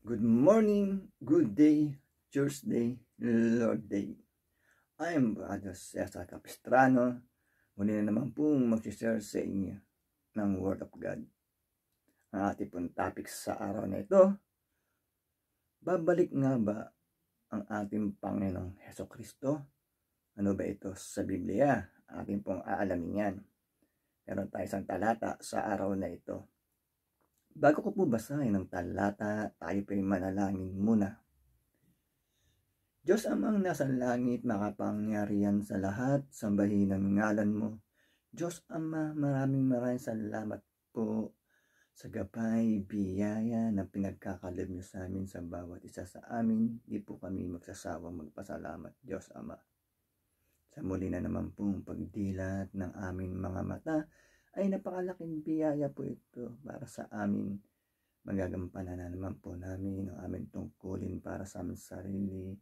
Good morning, good day, Tuesday, Lord Day. I am Brother Cesar Capistrano. Muli na naman pong mag-share sa inyo ng Word of God. Ang ating pong topic sa araw na ito, babalik nga ba ang ating Panginoong Hesukristo? Ano ba ito sa Biblia? Ating pong aalamin yan. Meron tayo isang talata sa araw na ito. Bago ko po basahin ang talata, tayo po'y manalangin muna. Diyos amang nasa langit, makapangyarihan sa lahat, sambahin ang ngalan mo. Diyos Ama, maraming salamat po sa gabay, biyaya na pinagkakalob niyo sa amin sa bawat isa sa amin. Di po kami magsasawang magpasalamat, Diyos Ama. Sa muli na naman pong pagdilat ng aming mga mata, ay napakalaking biyaya po ito para sa amin. Magagampanan na naman po namin ang aming tungkulin para sa aming sarili,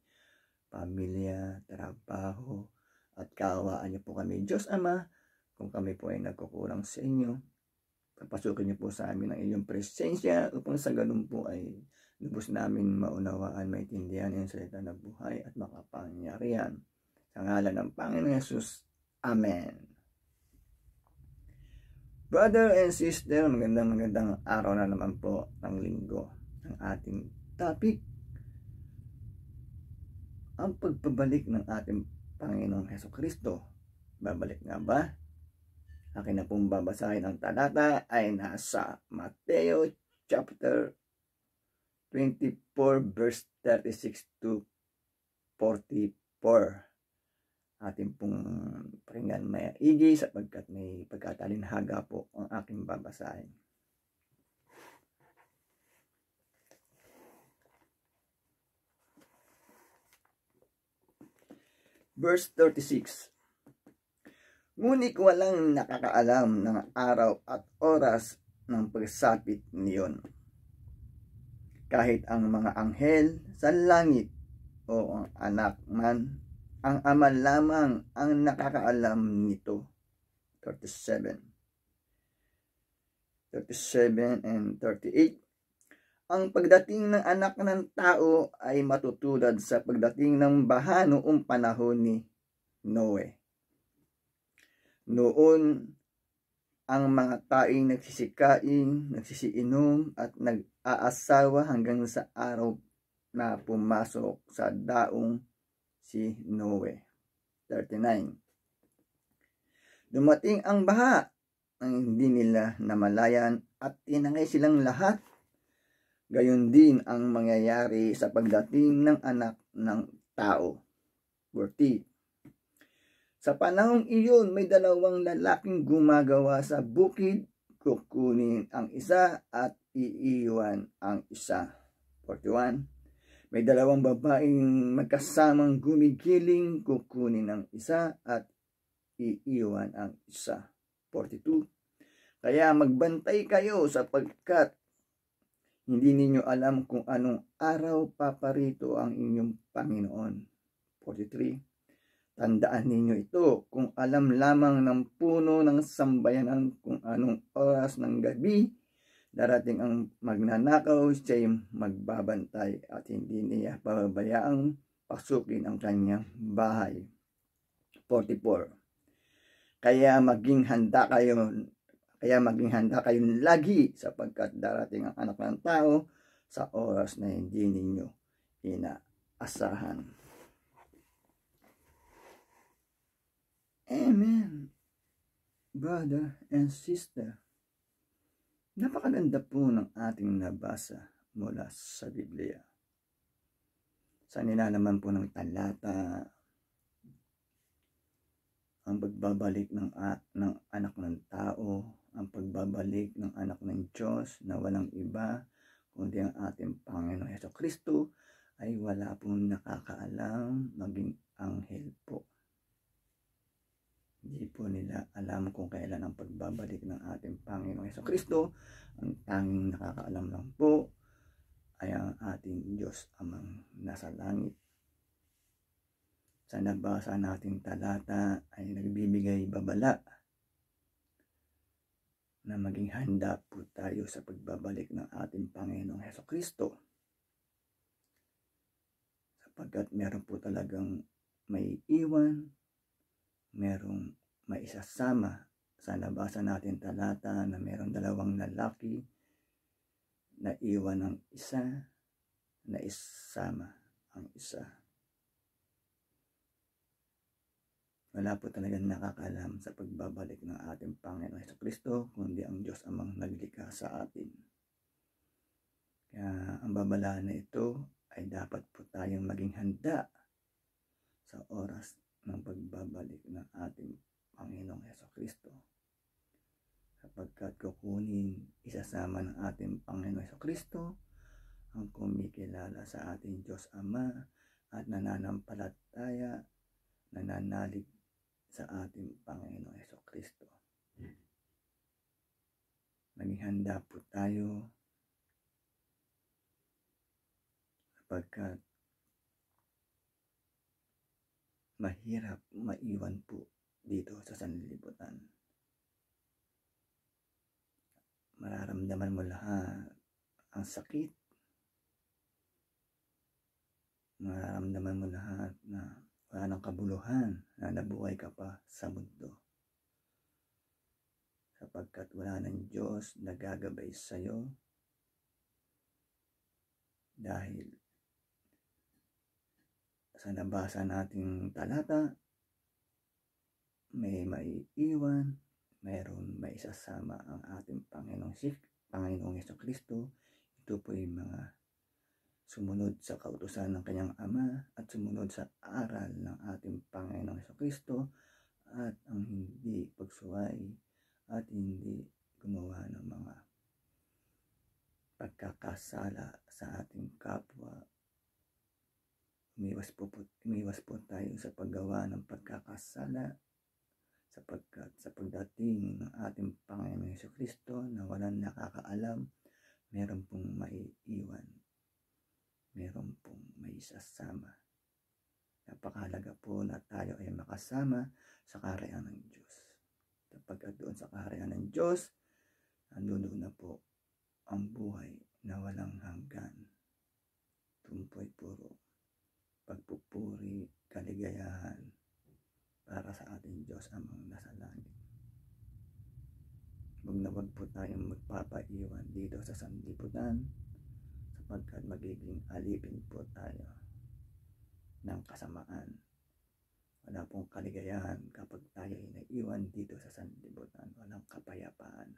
pamilya, trabaho, at kaawaan niyo po kami. Diyos Ama, kung kami po ay nagkukulang sa inyo, papasukin niyo po sa amin ang iyong presensya upang sa ganun po ay lubos namin maunawaan, maintindihan ang salita ng buhay at makapangyarihan. Sa ngalan ng Panginoon Yesus, Amen. Brother and sister, magandang araw na naman po ng linggo. Ang ating topic, ang pagpabalik ng ating Panginoong Hesukristo. Babalik nga ba? Akin na pong babasahin ang talata ay nasa Mateo chapter 24 verse 36 to 44. Ating pong pakinggan maigi sapagkat may pagkatalinhaga po ang aking babasahin. Verse 36. Ngunit walang nakakaalam ng araw at oras ng pagsapit niyon. Kahit ang mga anghel sa langit o ang anak man, ang Ama lamang ang nakakaalam nito. 37 and 38. Ang pagdating ng anak ng tao ay matutulad sa pagdating ng baha noong panahon ni Noe. Noon, ang mga taing nagsisikain, nagsisiinom at nag-aasawa hanggang sa araw na pumasok sa daong si Noe. 39. Dumating ang baha, ang hindi nila namalayan at tinangay silang lahat. Gayon din ang mangyayari sa pagdating ng anak ng tao. 40. Sa panahong iyon, may dalawang lalaking gumagawa sa bukid, kukunin ang isa at iiwan ang isa. 41. May dalawang babaeng magkasamang gumigiling, kukunin ang isa at iiwan ang isa. 42. Kaya magbantay kayo sapagkat hindi ninyo alam kung anong araw paparito ang inyong Panginoon. 43. Tandaan ninyo ito, kung alam lamang ng puno ng sambayanan kung anong oras ng gabi, darating ang magnanakaw, siya'y magbabantay at hindi niya pababayaang pasukin ang kanyang bahay. 44. Kaya maging handa kayong lagi sapagkat darating ang anak ng tao sa oras na hindi ninyo inaasahan. Amen. Brother and sister, napakaganda po ng ating nabasa mula sa Biblia. Sa nilalaman po ng talata, ang pagbabalik ng anak ng tao, ang pagbabalik ng anak ng Diyos na walang iba kundi ang ating Panginoong Hesukristo ay wala pong nakakaalam, maging anghel po. Hindi po nila alam kung kailan ang pagbabalik ng ating Panginoong Hesukristo. Ang tanging nakakaalam lang po ay ang ating Diyos amang nasa langit. Sa nabasa nating talata ay nagbibigay babala na maging handa po tayo sa pagbabalik ng ating Panginoong Hesukristo. sapagkat meron po talagang may iwan, merong may isasama. Sa nabasa natin talata na merong dalawang lalaki na iwan ng isa, na isama ang isa. Wala po talagang nakakaalam sa pagbabalik ng ating Panginoon Jesucristo, kundi ang Diyos Amang naglikha sa atin. Kaya ang babala na ito ay dapat po tayong maging handa sa oras ng pagbabalik ng ating Panginoong Jesucristo. Sapagkat kukunin, isasama ng ating Panginoong Jesucristo ang kumikilala sa ating Diyos Ama at nananampalataya, nananalig sa ating Panginoong Jesucristo. Maging handa po tayo sapagkat mahirap maiwan po dito sa sanlibutan. Mararamdaman mo lahat ang sakit. Mararamdaman mo lahat na wala ng kabuluhan na nabuhay ka pa sa mundo. Sapagkat wala ng Diyos na gagabay sa iyo dahil sa nabasa nating talata, may maiiwan, mayroon may isasama ang ating Panginoong Jesucristo. Ito po yung mga sumunod sa kautusan ng kanyang Ama at sumunod sa aral ng ating Panginoong Jesucristo at ang hindi pagsuway at hindi gumawa ng mga pagkakasala sa ating kapwa. Umiwas po tayo sa paggawa ng pagkakasala sapagkat sa pagdating ng ating Panginoong Jesucristo na walang nakakaalam, meron pong maiiwan, meron pong may sasama. Napakahalaga po na tayo ay makasama sa kaharian ng Diyos. Sapagkat doon sa kaharian ng Diyos, nandoon na po ang buhay na walang hanggan. Tumpoy puro pagpupuri, kaligayahan para sa ating Diyos Amang nasa langit. Huwag na huwag po tayong magpapaiwan dito sa sanlibutan sapagkat magiging alipin po tayo ng kasamaan. Wala pong kaligayahan kapag tayo ay naiwan dito sa sanlibutan. Walang kapayapaan.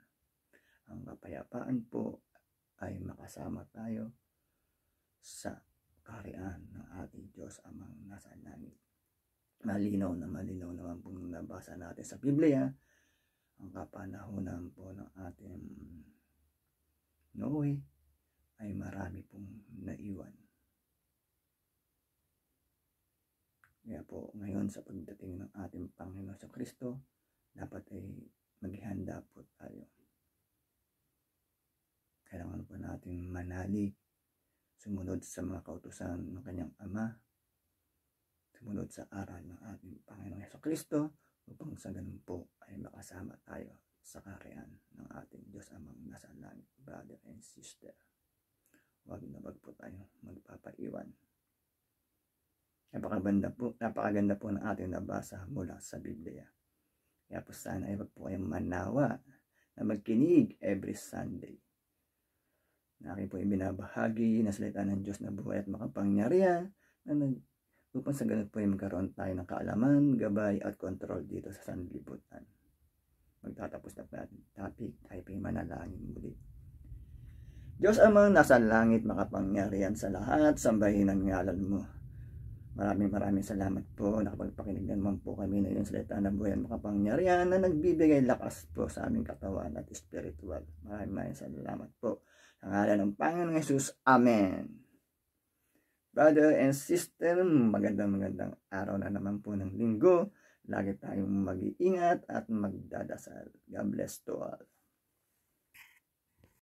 Ang kapayapaan po ay makasama tayo sa kaharian ng ating Diyos Amang nasa langit. Malinaw naman pong nabasa natin sa Biblia ang kapanahunan po ng ating Noe ay marami pong naiwan. Kaya po ngayon sa pagdating ng ating Panginoon sa Kristo, dapat ay maghihanda po tayo. Kailangan po natin manalig, sumunod sa mga kautusan ng kanyang Ama, sumunod sa aral ng ating Panginoong Jesucristo upang sa ganun po ay makasama tayo sa kaharian ng ating Diyos Amang nasa langit. Brother and sister, wag na wag po tayo magpapaiwan. Napakaganda po ng ating nabasa mula sa Biblia. Kaya po sana ay wag po kayong manawa na magkinig every Sunday. Na akin po ibinabahagi na salita ng Diyos na buhay at makapangyarihan upang sa ganun po ay magkaroon tayo ng kaalaman, gabay at kontrol dito sa sanlibutan. Magtatapos na po natin topic, tayo po manalangin muli. Diyos Amang nasa langit, makapangyarihan sa lahat, sambahin ang ngalan mo. Maraming salamat po. Nakapagpakinig naman po kami na yung salita ng buhay at makapangyarihan na nagbibigay lakas po sa aming katawan at spiritual. Maraming salamat po. Sa ngalan ng Panginoong Hesus. Amen. Brother and sister, magandang araw na naman po ng linggo. Lagi tayong mag-iingat at magdadasal. God bless to all.